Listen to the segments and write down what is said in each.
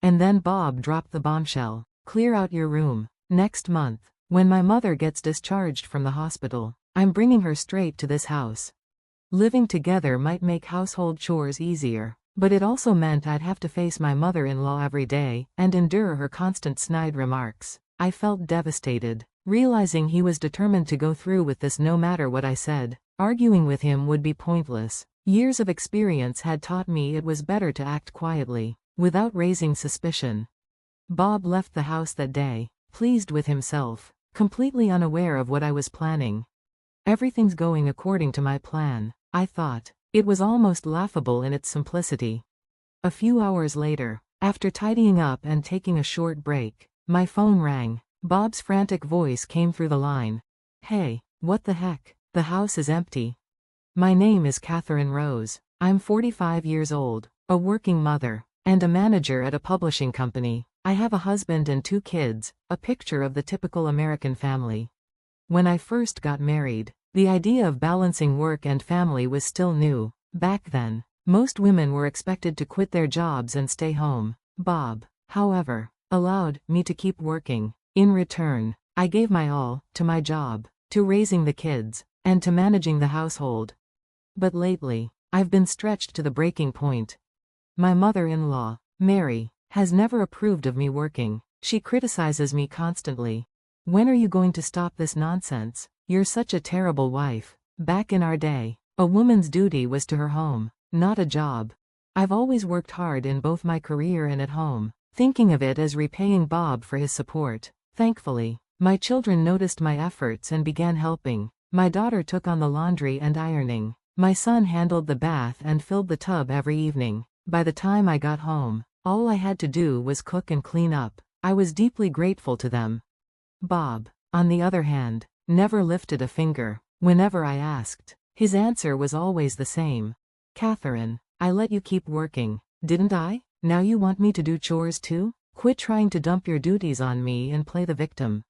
And then Bob dropped the bombshell. Clear out your room. Next month, when my mother gets discharged from the hospital, I'm bringing her straight to this house. Living together might make household chores easier, but it also meant I'd have to face my mother-in-law every day and endure her constant snide remarks. I felt devastated, realizing he was determined to go through with this no matter what I said. Arguing with him would be pointless. Years of experience had taught me it was better to act quietly, without raising suspicion. Bob left the house that day, pleased with himself, completely unaware of what I was planning. Everything's going according to my plan, I thought. It was almost laughable in its simplicity. A few hours later, after tidying up and taking a short break, my phone rang. Bob's frantic voice came through the line. Hey, what the heck? The house is empty. My name is Catherine Rose. I'm 45 years old, a working mother, and a manager at a publishing company. I have a husband and 2 kids, a picture of the typical American family. When I first got married, the idea of balancing work and family was still new. Back then, most women were expected to quit their jobs and stay home. Bob, however, allowed me to keep working. In return, I gave my all to my job, to raising the kids, and to managing the household. But lately, I've been stretched to the breaking point. My mother-in-law, Mary, has never approved of me working. She criticizes me constantly. When are you going to stop this nonsense? You're such a terrible wife. Back in our day, a woman's duty was to her home, not a job. I've always worked hard in both my career and at home, thinking of it as repaying Bob for his support. Thankfully, my children noticed my efforts and began helping. My daughter took on the laundry and ironing. My son handled the bath and filled the tub every evening. By the time I got home, all I had to do was cook and clean up. I was deeply grateful to them. Bob, on the other hand, never lifted a finger. Whenever I asked, his answer was always the same. Catherine, I let you keep working, didn't I? Now you want me to do chores too? Quit trying to dump your duties on me and play the victim.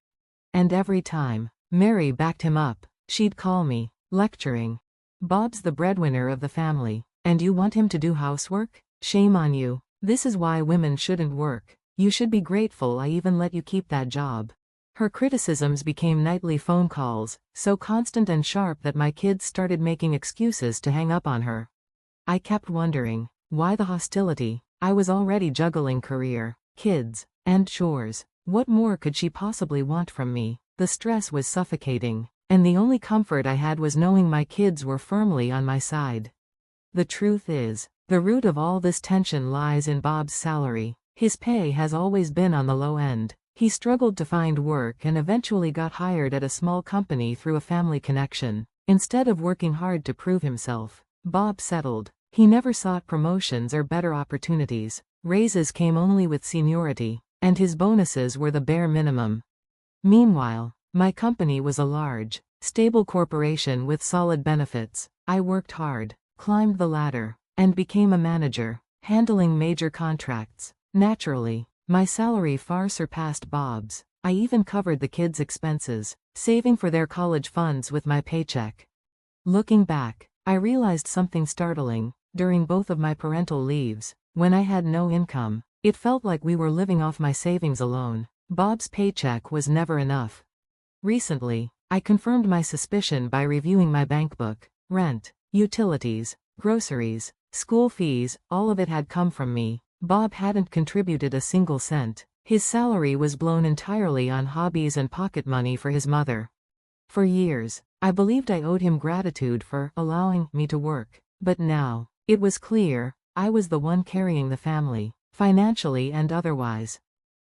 And every time Mary backed him up, she'd call me, lecturing. Bob's the breadwinner of the family, and you want him to do housework? Shame on you. This is why women shouldn't work. You should be grateful I even let you keep that job. Her criticisms became nightly phone calls, so constant and sharp that my kids started making excuses to hang up on her. I kept wondering, why the hostility? I was already juggling career, kids, and chores. What more could she possibly want from me? The stress was suffocating, and the only comfort I had was knowing my kids were firmly on my side. The truth is, the root of all this tension lies in Bob's salary. His pay has always been on the low end. He struggled to find work and eventually got hired at a small company through a family connection. Instead of working hard to prove himself, Bob settled. He never sought promotions or better opportunities. Raises came only with seniority, and his bonuses were the bare minimum. Meanwhile, my company was a large, stable corporation with solid benefits. I worked hard, climbed the ladder, and became a manager, handling major contracts. Naturally, my salary far surpassed Bob's. I even covered the kids' expenses, saving for their college funds with my paycheck. Looking back, I realized something startling. During both of my parental leaves, when I had no income, it felt like we were living off my savings alone. Bob's paycheck was never enough. Recently, I confirmed my suspicion by reviewing my bank book. Rent, utilities, groceries, school fees, all of it had come from me. Bob hadn't contributed a single cent. His salary was blown entirely on hobbies and pocket money for his mother. For years, I believed I owed him gratitude for allowing me to work. But now, it was clear, I was the one carrying the family, financially and otherwise.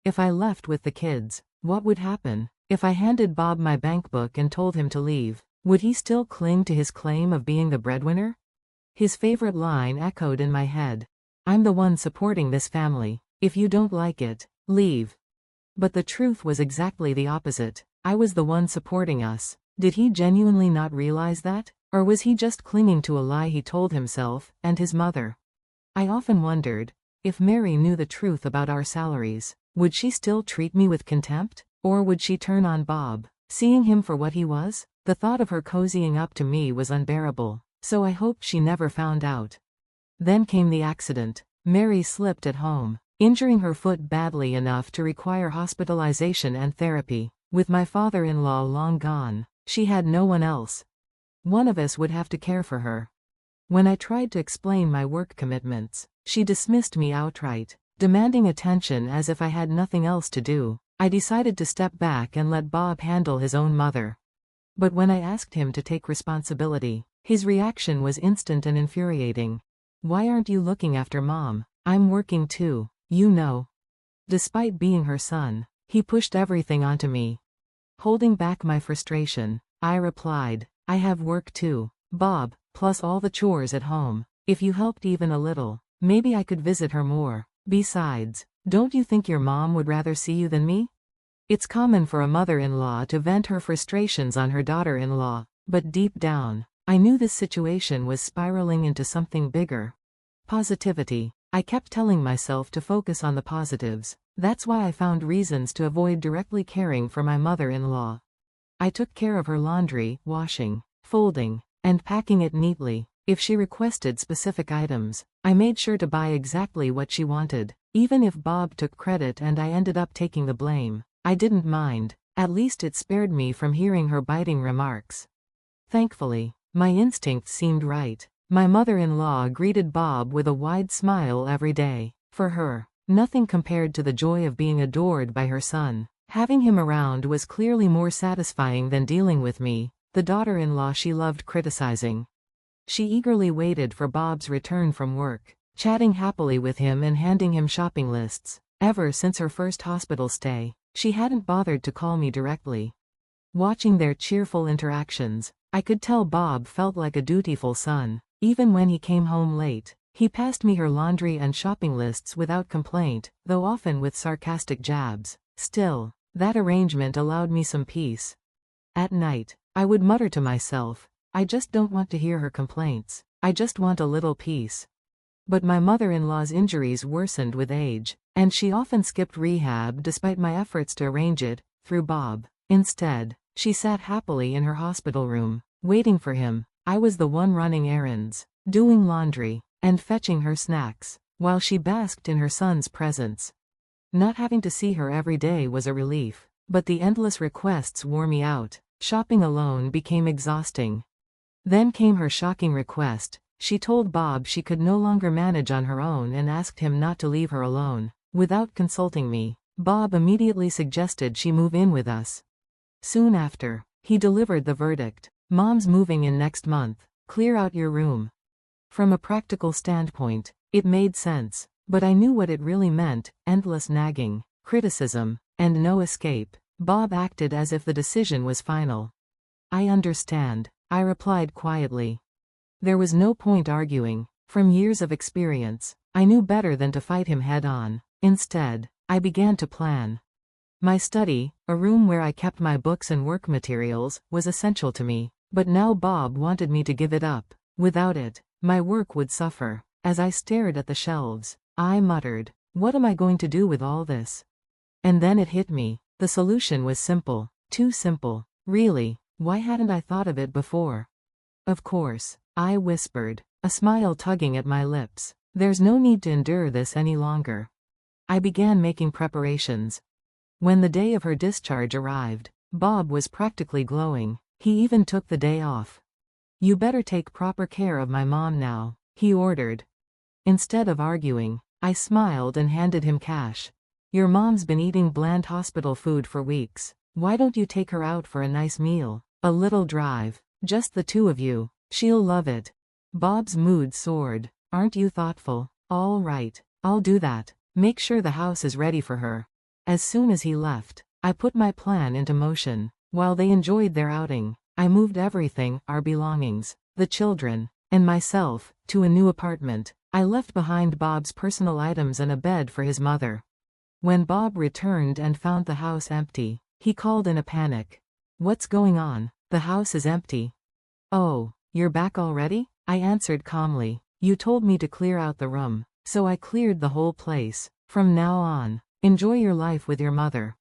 If I left with the kids, what would happen? If I handed Bob my bank book and told him to leave, would he still cling to his claim of being the breadwinner? His favorite line echoed in my head. I'm the one supporting this family. If you don't like it, leave. But the truth was exactly the opposite. I was the one supporting us. Did he genuinely not realize that? Or was he just clinging to a lie he told himself and his mother? I often wondered, if Mary knew the truth about our salaries, would she still treat me with contempt? Or would she turn on Bob, seeing him for what he was? The thought of her cozying up to me was unbearable, so I hoped she never found out. Then came the accident. Mary slipped at home. injuring her foot badly enough to require hospitalization and therapy. With my father-in-law long gone, she had no one else. One of us would have to care for her. When I tried to explain my work commitments, she dismissed me outright, demanding attention as if I had nothing else to do. I decided to step back and let Bob handle his own mother. But when I asked him to take responsibility, his reaction was instant and infuriating. "Why aren't you looking after Mom? I'm working too, you know." Despite being her son, he pushed everything onto me. Holding back my frustration, I replied, "I have work too, Bob, plus all the chores at home. If you helped even a little, maybe I could visit her more. Besides, don't you think your mom would rather see you than me?" It's common for a mother-in-law to vent her frustrations on her daughter-in-law, but deep down, I knew this situation was spiraling into something bigger. Positivity. I kept telling myself to focus on the positives. That's why I found reasons to avoid directly caring for my mother-in-law. I took care of her laundry, washing, folding, and packing it neatly. If she requested specific items, I made sure to buy exactly what she wanted. Even if Bob took credit and I ended up taking the blame, I didn't mind. At least it spared me from hearing her biting remarks. Thankfully, my instincts seemed right. My mother-in-law greeted Bob with a wide smile every day. For her, nothing compared to the joy of being adored by her son. Having him around was clearly more satisfying than dealing with me, the daughter-in-law she loved criticizing. She eagerly waited for Bob's return from work, chatting happily with him and handing him shopping lists. Ever since her first hospital stay, she hadn't bothered to call me directly. Watching their cheerful interactions, I could tell Bob felt like a dutiful son. Even when he came home late, he passed me her laundry and shopping lists without complaint, though often with sarcastic jabs. Still, that arrangement allowed me some peace. At night, I would mutter to myself, "I just don't want to hear her complaints. I just want a little peace." But my mother-in-law's injuries worsened with age, and she often skipped rehab despite my efforts to arrange it, through Bob. Instead, she sat happily in her hospital room, waiting for him. I was the one running errands, doing laundry, and fetching her snacks, while she basked in her son's presence. Not having to see her every day was a relief, but the endless requests wore me out. Shopping alone became exhausting. Then came her shocking request. She told Bob she could no longer manage on her own and asked him not to leave her alone. Without consulting me, Bob immediately suggested she move in with us. Soon after, he delivered the verdict. "Mom's moving in next month. Clear out your room." From a practical standpoint, it made sense, but I knew what it really meant: endless nagging, criticism, and no escape. Bob acted as if the decision was final. "I understand," I replied quietly. There was no point arguing. From years of experience, I knew better than to fight him head-on. Instead, I began to plan. My study, a room where I kept my books and work materials, was essential to me. But now Bob wanted me to give it up. Without it, my work would suffer. As I stared at the shelves, I muttered, "What am I going to do with all this?" And then it hit me. The solution was simple. Too simple. Really, why hadn't I thought of it before? "Of course," I whispered, a smile tugging at my lips. "There's no need to endure this any longer." I began making preparations. When the day of her discharge arrived, Bob was practically glowing. He even took the day off. "You better take proper care of my mom now," he ordered. Instead of arguing, I smiled and handed him cash. "Your mom's been eating bland hospital food for weeks. Why don't you take her out for a nice meal? A little drive, just the two of you. She'll love it." Bob's mood soared. "Aren't you thoughtful?" "All right, I'll do that. Make sure the house is ready for her." As soon as he left, I put my plan into motion. While they enjoyed their outing, I moved everything, our belongings, the children, and myself, to a new apartment. I left behind Bob's personal items and a bed for his mother. When Bob returned and found the house empty, he called in a panic. "What's going on? The house is empty." "Oh, you're back already?" I answered calmly. "You told me to clear out the room, so I cleared the whole place. From now on, enjoy your life with your mother."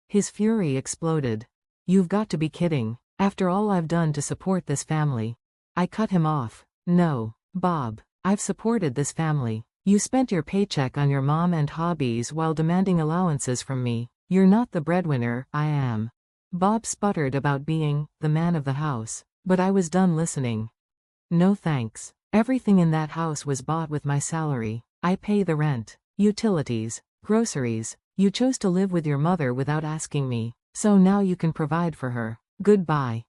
His fury exploded. "You've got to be kidding. After all I've done to support this family." I cut him off. "No, Bob, I've supported this family. You spent your paycheck on your mom and hobbies while demanding allowances from me. You're not the breadwinner, I am. Bob sputtered about being the man of the house, but I was done listening. No thanks. Everything in that house was bought with my salary. I pay the rent, utilities, groceries. You chose to live with your mother without asking me, so now you can provide for her. Goodbye.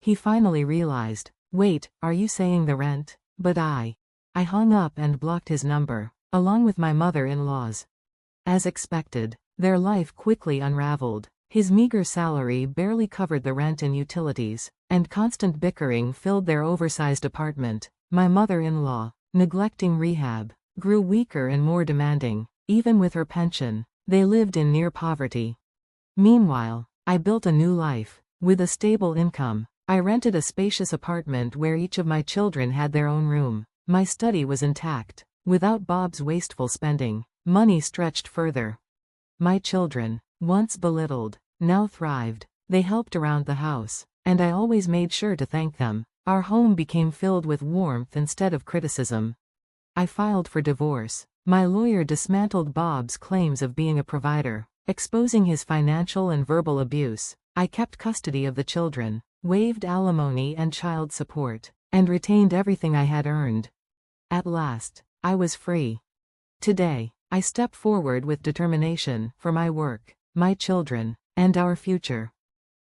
He finally realized. Wait, are you saying the rent? But I hung up and blocked his number, along with my mother-in-law's. As expected, their life quickly unraveled. His meager salary barely covered the rent and utilities, and constant bickering filled their oversized apartment. My mother-in-law, neglecting rehab, grew weaker and more demanding. Even with her pension, they lived in near poverty. Meanwhile, I built a new life. With a stable income, I rented a spacious apartment where each of my children had their own room. My study was intact. Without Bob's wasteful spending, money stretched further. My children, once belittled, now thrived. They helped around the house, and I always made sure to thank them. Our home became filled with warmth instead of criticism. I filed for divorce. My lawyer dismantled Bob's claims of being a provider, exposing his financial and verbal abuse. I kept custody of the children, waived alimony and child support, and retained everything I had earned. At last, I was free. Today, I step forward with determination for my work, my children, and our future.